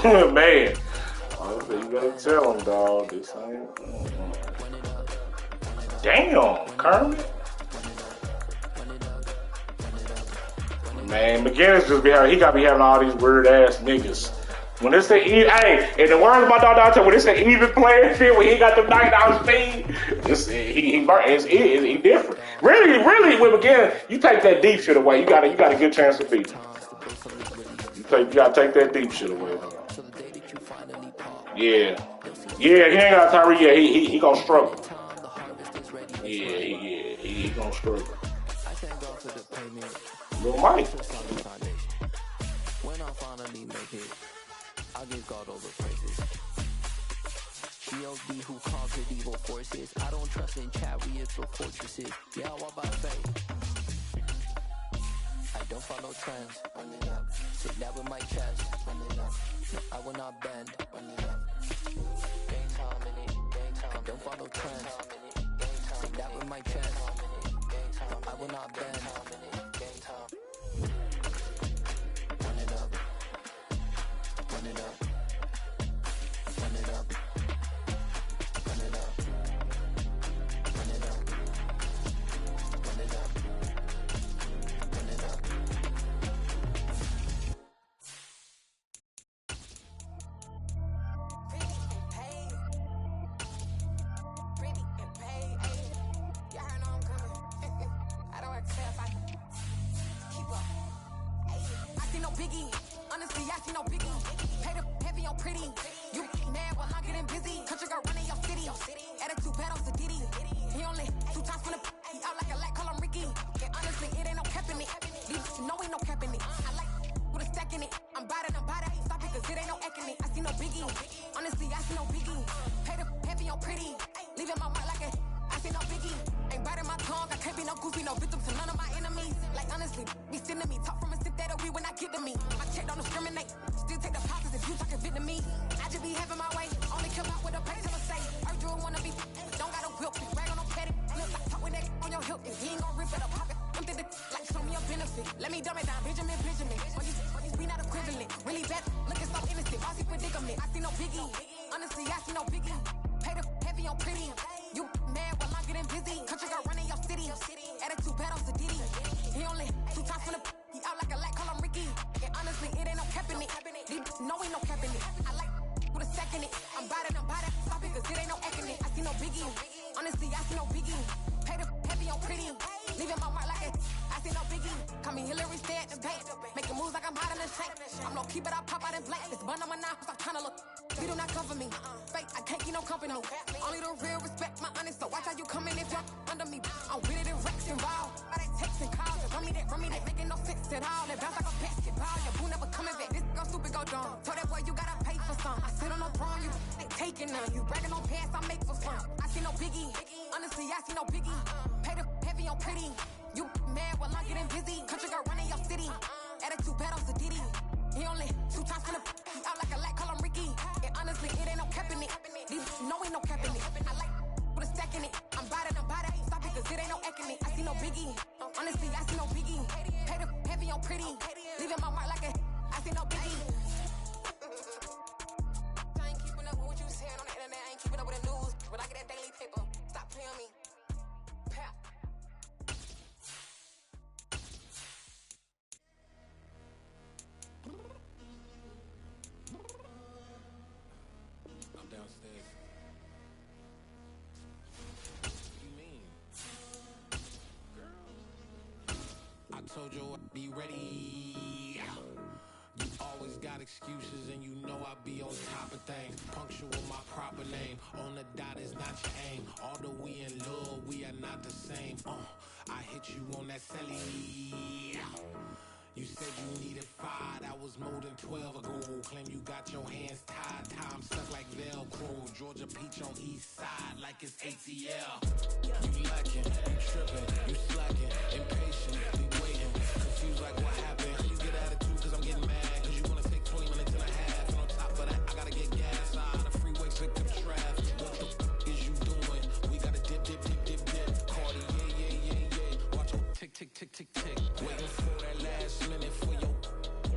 Man. You gotta tell him, dog. This ain't. Damn, Kermit. Man, McGinnis just be having, he gotta be having all these weird ass niggas. When it's the hey, in the words of my dog Dante, when it's the even playing field, when he got the $9 speed, he different. Really, with McGinnis, you take that deep shit away, you got a good chance to beat him. You gotta take that deep shit away. Yeah, he ain't got Tyree. Yeah, he gonna struggle. Yeah, he gonna struggle. Little Mike. When I finally make it, I'll give God all the praises. GLD who conquered evil forces. I don't trust in chariots or fortresses. Yeah, what about faith? I don't follow trends. Sit that with my chest. No, I will not bend. Gang time in it. I don't follow trends. Sit that with my chest. I will not bend. Gang time. Run it up. Run it up. Run it up. Run it up. Run it up. Run it up. Run it up. Pretty and paid. Y'all heard know I'm coming. I don't accept. I keep up. I see no biggie. Honestly, I see no biggie. Paid up heavy on pretty. You mad while I'm getting busy. Country girl running your city. Attitude bad on Sadiddy. He only 2 times from the he out like a light, call him Ricky. And honestly, it ain't no cap in it. These know ain't no cap in it. I like with a stack in it. I'm bad. Stop it, cause it ain't no eck in it. I see no biggie. Honestly, I see no biggie. Paid up heavy on pretty. Leaving my mark like a I see no biggie. Ain't biting my tongue. I can't be no goofy, no victim to none of my enemies. Like honestly, be sending me talk from a sip that we when I get to me. My check don't discriminate. Still take the pauses if you talking Vietnamese. I just be having my way. Only kill out with a pay till I say. Urge you wanna be. Don't got a whip. Rag on no petty. Look like talk with that on your hip. If he ain't gon' rip it up, pocket. Empty the like show me a benefit. Let me dumb it down. Benjamin. We not equivalent. Really bad. Looking so innocent. Bossy predicament. I see no biggie. Honestly, I see no biggie. Paid up heavy on pretty. You mad while I'm getting busy. Country girl running your city. Attitude bad on Sadiddy. He only 2 times from the he out like a light, call him Ricky. And honestly, it ain't no cap in it. These know ain't no cap in it. I like with a sack in it. I'm bad. Stop it, cause it ain't no eck in it. I see no biggie. Honestly, I see no biggie. Paid up heavy on pretty. Leaving my mark like a I see no biggie. Call me Hillary, stay at the bank. Making moves like I'm hot in the shank. I'm low key, but I pop out in blank. This bun on my knife, stop trying to look. You do not cover me. Fake, I can't keep no company. Only the real respect my honest. So watch how you come in if you're under me. I'm with it in Rex and Raw. By they text and calls. Run me that, making no sense at all. They bounce like a basketball. Your boo never coming back. This go stupid, go dumb. Told that boy you gotta pay for some. I sit on no throne, you ain't taking none. You bragging on pants, I make for fun. I see no biggie. Honestly, I see no biggie. Paid up heavy on pretty. You mad while I'm getting busy. Country girl running your city. Attitude bad on Sadiddy. He only 2 times from the he out like a light, call him Ricky. And honestly, it ain't no cap in it. These know ain't no cap in it. I like with a stack in it. I'm bad. Stop it, cause it ain't no eck in it. I see no biggie. Honestly, I see no biggie. Paid up heavy on pretty. Leaving my mark like a I see no biggie. I ain't keeping up with what you saying on the internet. I ain't keeping up with the news. But I get that daily paper. Stop playing on me. Pap. I'm downstairs. What do you mean? Girl. I told you I'd be ready. You always got excuses and you know I be on top of things. Punctual my proper name. On the dot is not your aim. Although we in love, we are not the same. I hit you on that celly. You said you needed 5, that was more than 12 ago. Claim you got your hands tied, time stuck like Velcro. Georgia Peach on east side like it's ATL. You lacking, you tripping, you slacking, impatient, we waiting. Confused like what happened. You get attitude cause I'm getting mad. Cause you wanna take 20 minutes and a half. And on top of that, I gotta get gas out of freeway, pick up traffic. What the is you doing? We gotta dip. Cardi, yeah. Watch your tick. Waiting for that last minute for your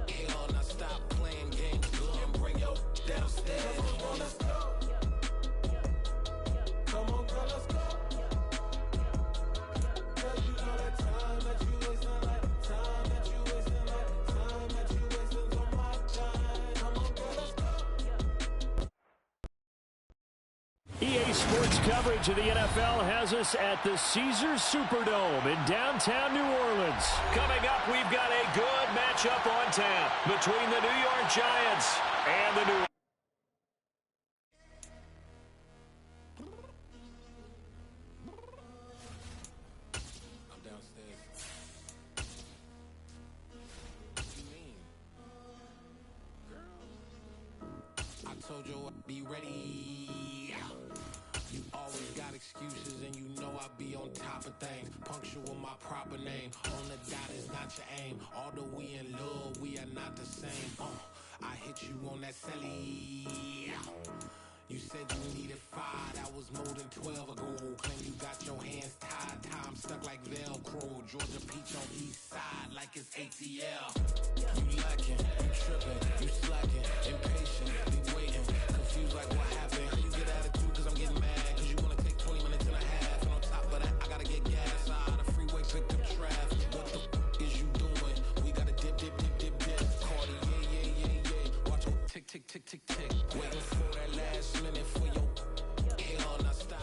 hell. Now stop playing games, go and bring your EA Sports coverage of the NFL has us at the Caesars Superdome in downtown New Orleans. Coming up, we've got a good matchup on tap between the New York Giants and the New Told you I'd be ready. You always got excuses and you know I be on top of things. Punctual my proper name. On the dot is not your aim. Although we in love, we are not the same. I hit you on that celly. You said you needed 5, that was more than 12 ago. Claim you got your hands tied, time stuck like Velcro. Georgia Peach on east side like it's ATL. You lacking, you tripping, you slacking, impatient, be waiting, confused like what happened. How you get attitude cause I'm getting mad, cause you wanna take 20 minutes and a half. And on top of that, I gotta get gas out of the freeway, pick up traffic. What the is you doing? We gotta dip, dip, dip, dip, dip. Cardi, yeah. Watch your tick, tick, tick, tick, tick. Waiting for that last minute for your hell, not stop.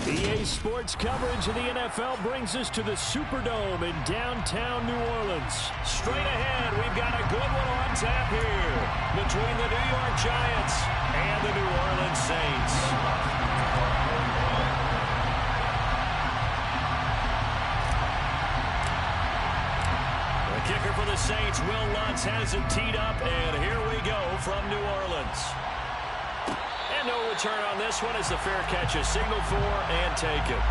EA Sports coverage of the NFL brings us to the Superdome in downtown New Orleans. Straight ahead, we've got a good one on tap here between the New York Giants and the New Orleans Saints. The kicker for the Saints, Will Lutz, has it teed up, and here we go from New Orleans. And no return on this one as the fair catch is signaled for and taken.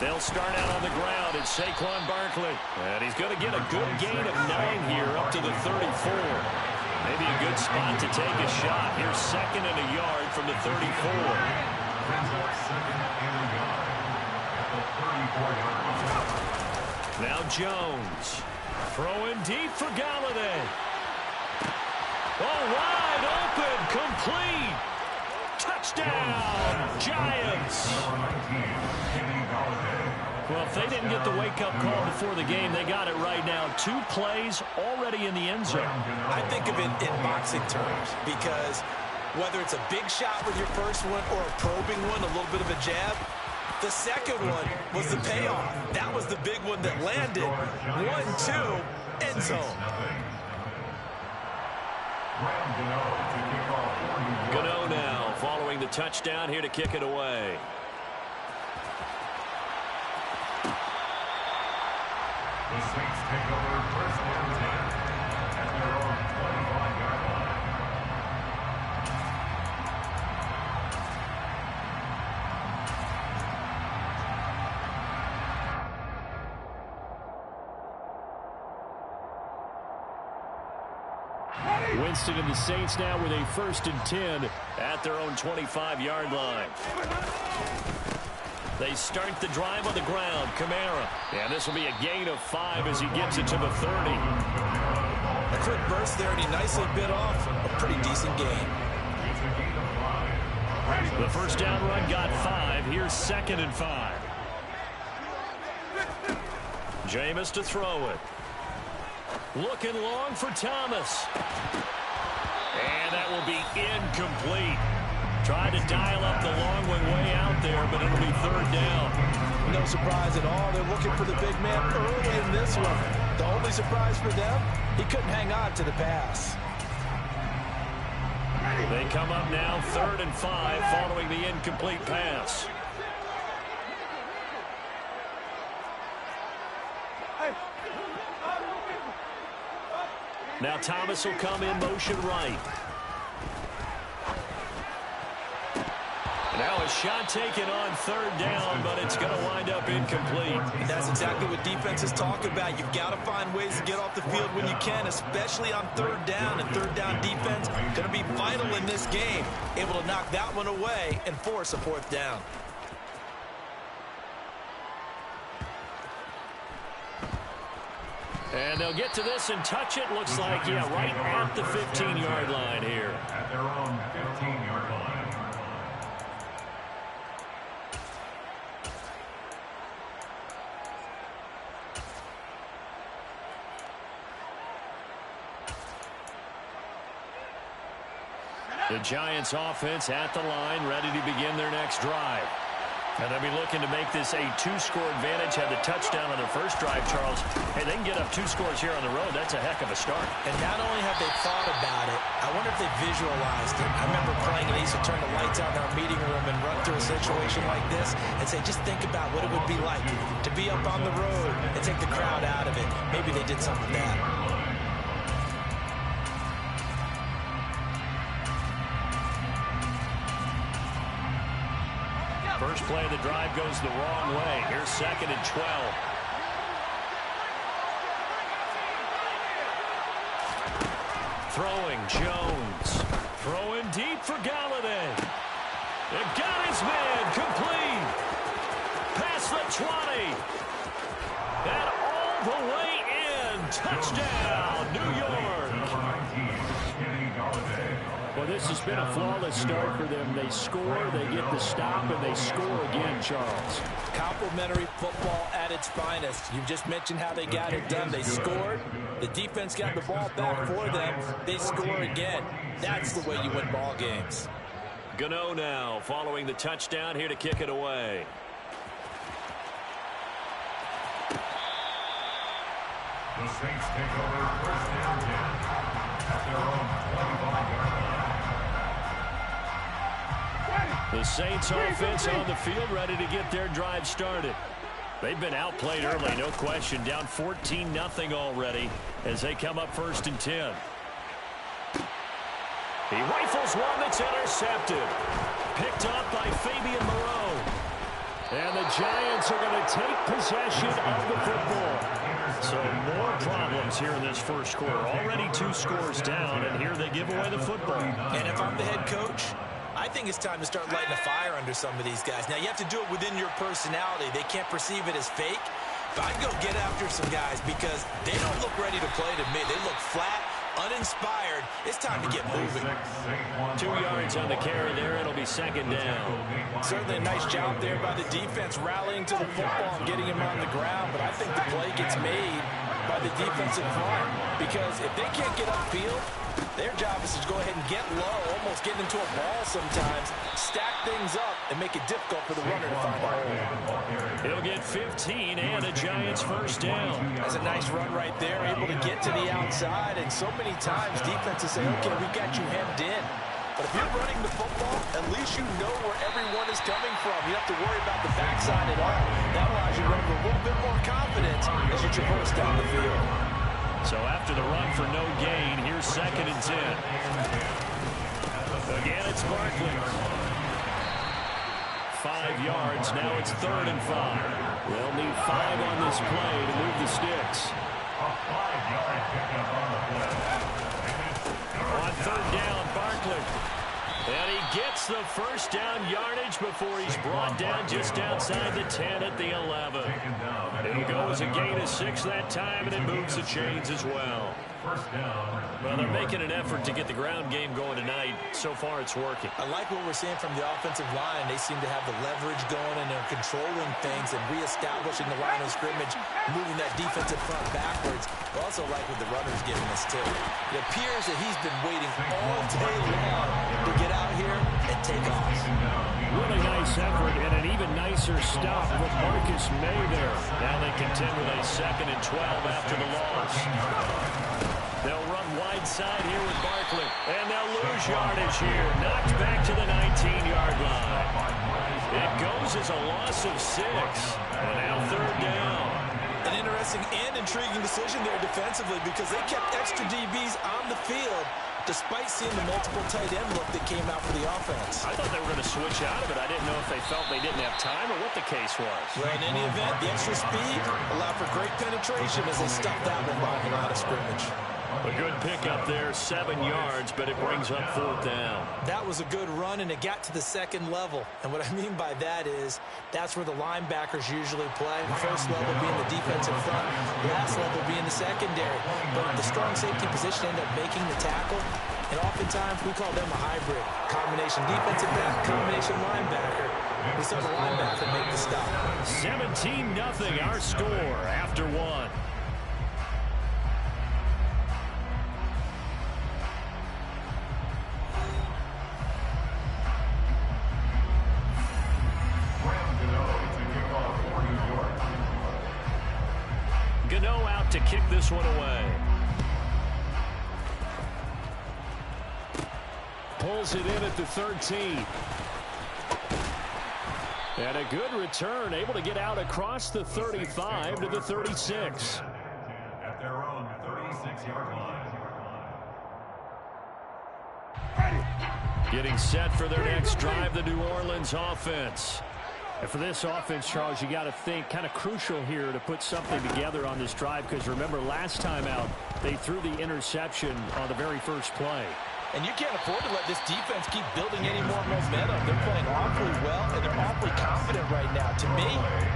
They'll start out on the ground. It's Saquon Barkley. And he's going to get a good gain of 9 here up to the 34. Maybe a good spot to take a shot. Here's 2nd and a yard from the 34. Now Jones. Throwing deep for Galladay. Oh, wide open. Complete. Touchdown, Giants. Well, if they didn't get the wake-up call before the game, they got it right now. 2 plays already in the end zone. I think of it in boxing terms because whether it's a big shot with your first one or a probing one, a little bit of a jab, the second one was the payoff. That was the big one that landed. 1-2, end zone. Gano now following the touchdown here to kick it away. The Saints take over first and 10 at their own 25-yard line. Winston and the Saints now with a 1st and 10 at their own 25-yard line. They start the drive on the ground. Kamara. And this will be a gain of 5 as he gets it to the 30. A quick burst there, and he nicely bit off a pretty decent gain. The first down run got 5. Here's 2nd and 5. Jameis to throw it. Looking long for Thomas. And that will be incomplete. Tried to dial up the long one way out there, but it'll be 3rd down. No surprise at all. They're looking for the big man early in this one. The only surprise for them, he couldn't hang on to the pass. They come up now 3rd and 5 following the incomplete pass. Now Thomas will come in motion right. Now a shot taken on third down, but it's going to wind up incomplete. And that's exactly what defenses talk about. You've got to find ways to get off the field when you can, especially on third down. And third down defense going to be vital in this game. Able to knock that one away and force a fourth down. And they'll get to this and touch it. Looks like, yeah, right at the 15-yard line here. At their own 15-yard line. The Giants offense at the line, ready to begin their next drive. And they'll be looking to make this a 2-score advantage. Had the touchdown on their first drive, Charles. Hey, they can get up 2 scores here on the road. That's a heck of a start. And not only have they thought about it, I wonder if they visualized it. I remember playing and they used to turn the lights out in our meeting room and run through a situation like this and say, just think about what it would be like to be up on the road and take the crowd out of it. Maybe they did something like that. First play of the drive goes the wrong way. Here's 2nd and 12. Throwing Jones. Throwing deep for Galladay. It got his man complete. Past the 20. And all the way in. Touchdown, New York. Well, this has been a flawless start for them. They score, they get the stop, and they score again, Charles. Complimentary football at its finest. You just mentioned how they got it done. They scored. The defense got the ball back for them. They score again. That's the way you win ball games. Gano now following the touchdown here to kick it away. The Saints take over first down 10 at their own 25-yard line. The Saints offense on the field ready to get their drive started. They've been outplayed early, no question. Down 14-0 already as they come up 1st and 10. He rifles one that's intercepted. Picked up by Fabian Moreau. And the Giants are going to take possession of the football. So more problems here in this first quarter. Already 2 scores down, and here they give away the football. And if I'm the head coach, I think it's time to start lighting a fire under some of these guys. Now, you have to do it within your personality. They can't perceive it as fake. But I'd go get after some guys because they don't look ready to play to me. They look flat, uninspired. It's time to get moving. 2 yards on the carry there. It'll be 2nd down. Certainly a nice job there by the defense rallying to the football and getting him on the ground. But I think the play gets made by the defensive front because if they can't get upfield, their job is to go ahead and get low, almost getting into a ball sometimes, stack things up, and make it difficult for the runner to find a hole. He'll get 15 and a Giants first down. That's a nice run right there, able to get to the outside, and so many times defenses say, okay, we got you hemmed in. But if you're running the football, at least you know where everyone is coming from. You don't have to worry about the backside at all. That allows you to run with a little bit more confidence as you traverse down the field. So after the run for no gain, here's 2nd and 10. Again, it's Barkley. 5 yards. Now it's 3rd and 5. They'll need 5 on this play to move the sticks. On 3rd down, Barkley. And he gets the first down yardage before he's brought down just outside the 10 at the 11. It'll go as a gain of 6 that time, and it moves the chains as well. Well, they're making an effort to get the ground game going tonight. So far, it's working. I like what we're seeing from the offensive line. They seem to have the leverage going, and they're controlling things and reestablishing the line of scrimmage, moving that defensive front backwards. I also like what the runner's giving us, too. It appears that he's been waiting all day long to get out here and take off. Really nice effort and an even nicer stop with Marcus May there. Now they contend with a 2nd and 12 after the loss. They'll run wide side here with Barkley, and they'll lose yardage here. Knocked back to the 19-yard line. It goes as a loss of 6, and now 3rd down. An interesting interesting and intriguing decision there defensively because they kept extra DBs on the field despite seeing the multiple tight end look that came out for the offense. I thought they were going to switch out of it. I didn't know if they felt they didn't have time or what the case was. Well, in any event, the extra speed allowed for great penetration as they stuffed that one behind the line of scrimmage. A good pickup there, 7 yards, but it brings up 4th down. That was a good run, and it got to the second level. And what I mean by that is that's where the linebackers usually play. First level being the defensive front, last level being the secondary. But the strong safety position ended up making the tackle, and oftentimes we call them a hybrid. Combination defensive back, combination linebacker. We saw the linebacker make the stop. 17-0 our score after 1. Gano out to kick this one away. Pulls it in at the 13. And a good return, able to get out across the 35 to the 36. At their own 36-yard line. Getting set for their next drive, the New Orleans offense. And for this offense, Charles, you got to think kind of crucial here to put something together on this drive because remember last time out they threw the interception on the very first play. And you can't afford to let this defense keep building any more momentum. They're playing awfully well, and they're awfully confident right now. To me,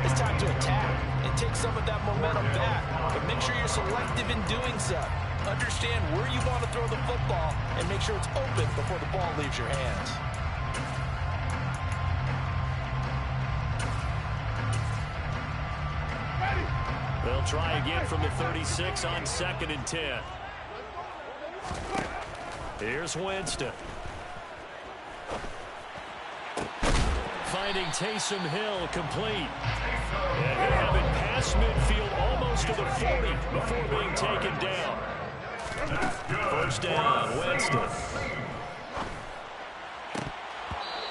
it's time to attack and take some of that momentum back. But make sure you're selective in doing so. Understand where you want to throw the football and make sure it's open before the ball leaves your hands. They'll try again from the 36 on 2nd and 10. Here's Winston. Finding Taysom Hill complete. And he'll have it past midfield almost to the 40 before being taken down. First down, Winston.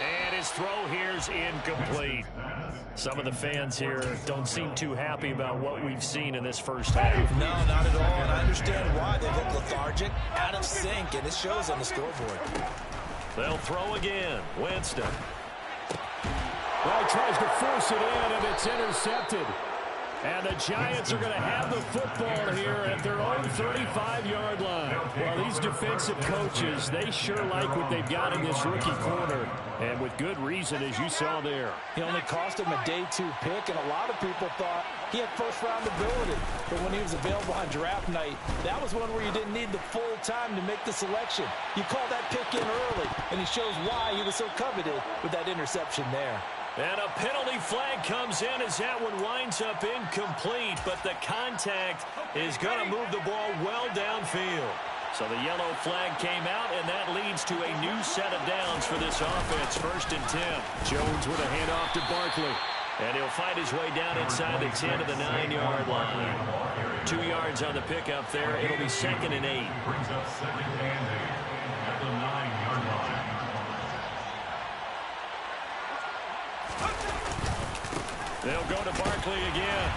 And his throw here's incomplete. Some of the fans here don't seem too happy about what we've seen in this first half. No, not at all, and I understand why. They look lethargic, out of sync, and it shows on the scoreboard. They'll throw again. Winston. Well, he tries to force it in, and it's intercepted. And the Giants are going to have the football here at their own 35-yard line. Well, these defensive coaches, they sure like what they've got in this rookie corner. And with good reason, as you saw there. He only cost him a day 2 pick, and a lot of people thought he had first-round ability. But when he was available on draft night, that was one where you didn't need the full time to make the selection. You call that pick in early, and he shows why he was so coveted with that interception there. And a penalty flag comes in as that one winds up incomplete, but the contact is going to move the ball well downfield. So the yellow flag came out, and that leads to a new set of downs for this offense. 1st and 10. Jones with a handoff to Barkley. And he'll find his way down inside the 10 to the 9-yard line. 2 yards on the pickup there. It'll be 2nd and 8. Brings up 2nd and 8 at the 9-yard line. They'll go to Barkley again.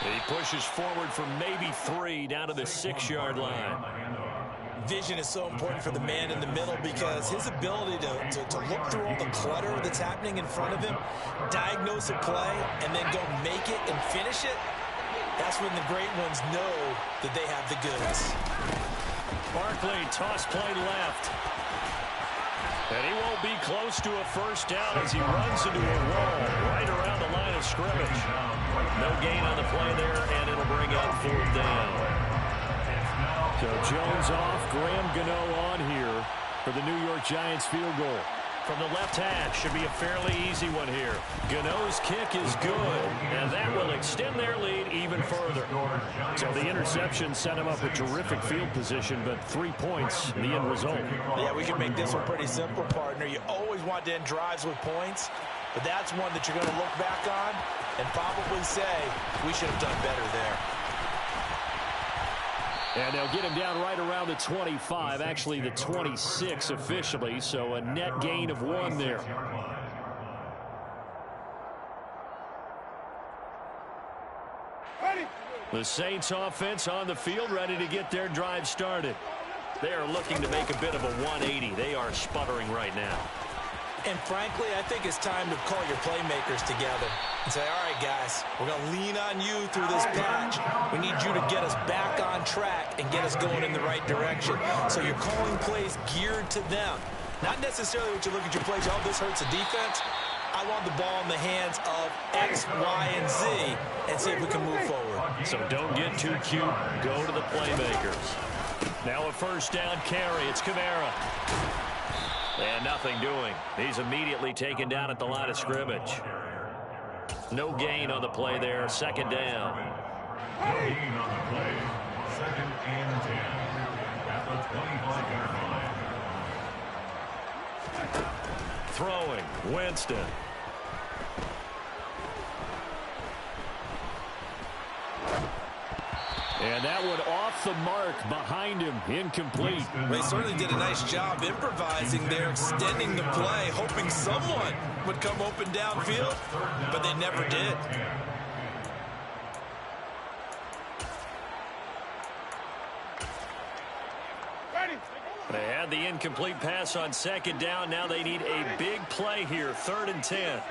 He pushes forward for maybe 3 down to the 6-yard line. Vision is so important for the man in the middle because his ability to look through all the clutter that's happening in front of him, diagnose a play, and then go make it and finish it, that's when the great ones know that they have the goods. Barkley, toss play left. And he won't be close to a first down as he runs into a wall right around the line of scrimmage. No gain on the play there, and it'll bring up 4th down. So Jones off, Graham Gano on here for the New York Giants field goal. From the left hash, should be a fairly easy one here. Gano's kick is good, and that will extend their lead even further. So the interception set him up with terrific field position, but 3 points, the end result. Yeah, we can make this one pretty simple, partner. You always want to end drives with points, but that's one that you're going to look back on and probably say, we should have done better there. And they'll get him down right around the 25, actually the 26 officially, so a net gain of 1 there. The Saints offense on the field, ready to get their drive started. They are looking to make a bit of a 180. They are sputtering right now. And frankly, I think it's time to call your playmakers together and say, all right, guys, we're going to lean on you through this patch. We need you to get us back on track and get us going in the right direction. So you're calling plays geared to them. Not necessarily what you look at your plays, oh, this hurts the defense. I want the ball in the hands of X, Y, and Z and see if we can move forward. So don't get too cute. Go to the playmakers. Now a first down carry. It's Kamara. And nothing doing. He's immediately taken down at the line of scrimmage. No gain on the play there. Second down. No gain on the play. 2nd and 10 at the 25-yard line. Throwing. Winston. And that one off the mark behind him. Incomplete. They certainly did a nice job improvising there, extending the play, hoping someone would come open downfield, but they never did. They had the incomplete pass on second down. Now they need a big play here. 3rd and 10.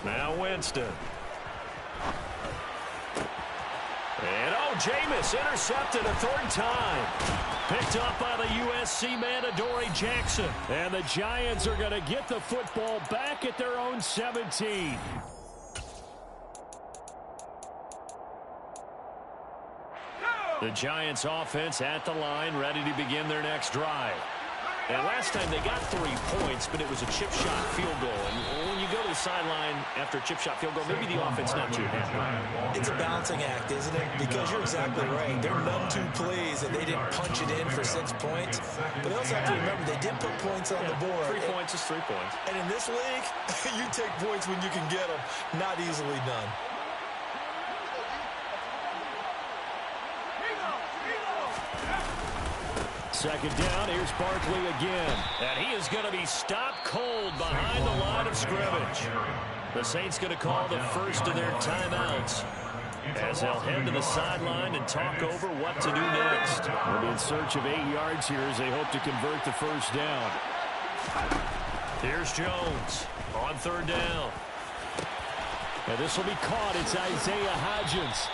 Now Winston. And, Jameis intercepted a 3rd time. Picked up by the USC man, Adoree Jackson. And the Giants are going to get the football back at their own 17. The Giants offense at the line, ready to begin their next drive. And last time they got 3 points, but it was a chip shot field goal. And when you go to the sideline after a chip shot field goal, maybe the offense not too happy. It's a balancing act, isn't it? Because you're exactly right. They're none too pleased, and they didn't punch it in for 6 points. But they also have to remember they did put points on the board. 3 points is 3 points. And in this league, you take points when you can get them. Not easily done. Second down, here's Barkley again. And he is going to be stopped cold behind the line of scrimmage. The Saints going to call the first of their timeouts as they'll head to the sideline and talk over what to do next. They'll be in search of 8 yards here as they hope to convert the first down. Here's Jones on 3rd down. And this will be caught. It's Isaiah Hodgins.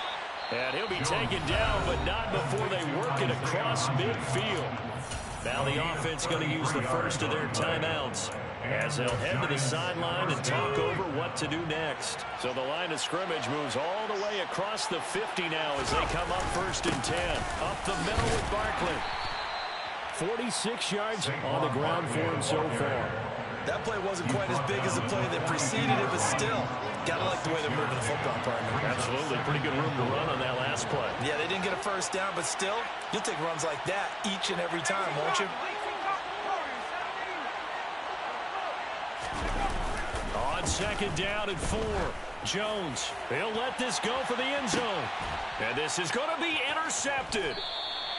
And he'll be taken down, but not before they work it across midfield. Now the offense going to use the first of their timeouts as they'll head to the sideline and talk over what to do next. So the line of scrimmage moves all the way across the 50 now as they come up 1st and 10. Up the middle with Barkley. 46 yards on the ground for him so far. That play wasn't quite as big as the play that preceded it, but still, gotta like the way they're moving the football, partner. Absolutely. Pretty good room to run on that last play. Yeah, they didn't get a first down, but still, you'll take runs like that each and every time, won't you? On 2nd down and 4, Jones. He'll let this go for the end zone. And this is going to be intercepted.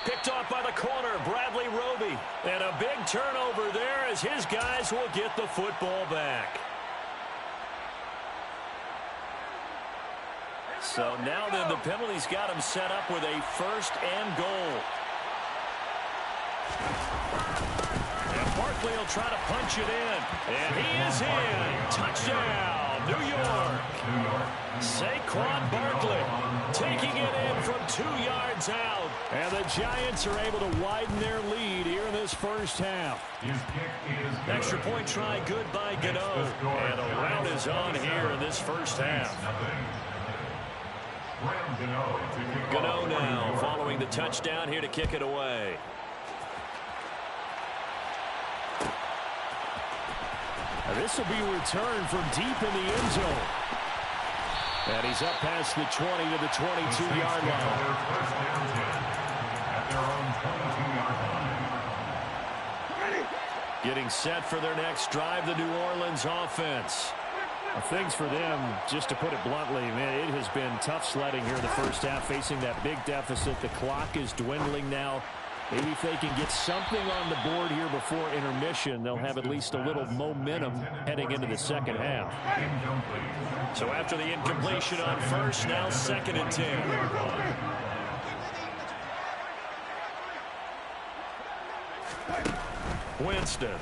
Picked off by the corner, Bradley Roby. And a big turnover there as his guys will get the football back. So now then the penalty's got him set up with a 1st and goal. And Barkley will try to punch it in. And he is in. Touchdown, New York. Saquon Barkley taking it in from 2 yards out. And the Giants are able to widen their lead here in this first half. Extra point try good by Gano. And a rout is on here in this first half. Gano now following the touchdown here to kick it away. This will be returned from deep in the end zone. And he's up past the 20 to the 22-yard line. Getting set for their next drive, the New Orleans offense. Things for them, just to put it bluntly, man, it has been tough sledding here in the first half, facing that big deficit. The clock is dwindling now. Maybe if they can get something on the board here before intermission, they'll have at least a little momentum heading into the second half. So after the incompletion on first, now 2nd and 10. Winston.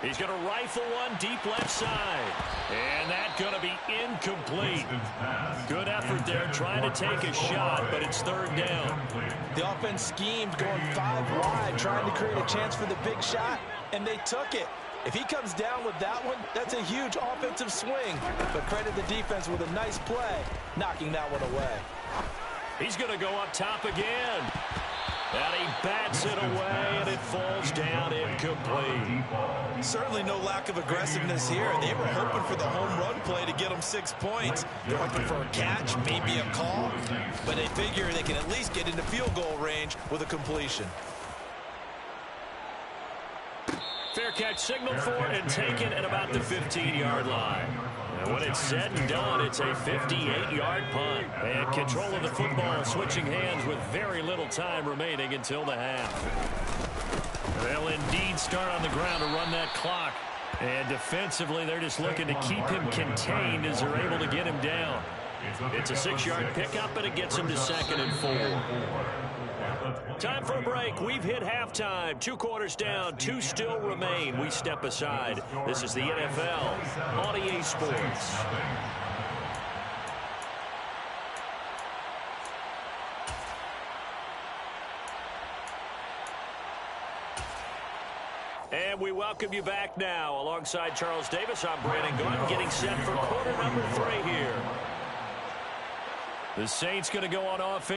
He's going to rifle one deep left side. And that's going to be incomplete. Good effort there trying to take a shot, but it's 3rd down. The offense schemed going 5 wide, trying to create a chance for the big shot, and they took it. If he comes down with that one, that's a huge offensive swing. But credit the defense with a nice play, knocking that one away. He's going to go up top again. And he bats it away, and it falls down incomplete. Certainly no lack of aggressiveness here. They were hoping for the home run play to get them 6 points. They're hoping for a catch, maybe a call, but they figure they can at least get into field goal range with a completion. Fair catch signaled for and taken at about the 15-yard line. And when it's said and done, it's a 58-yard punt. And control of the football switching hands with very little time remaining until the half. They'll indeed start on the ground to run that clock. And defensively, they're just looking to keep him contained as they're able to get him down. It's a 6-yard pickup, and it gets him to 2nd and 4. Time for a break. We've hit halftime. 2 quarters down. 2 still remain. We step aside. This is the NFL on EA Sports. And we welcome you back now. Alongside Charles Davis, I'm Brandon Gunn, getting set for quarter number 3 here. The Saints going to go on offense.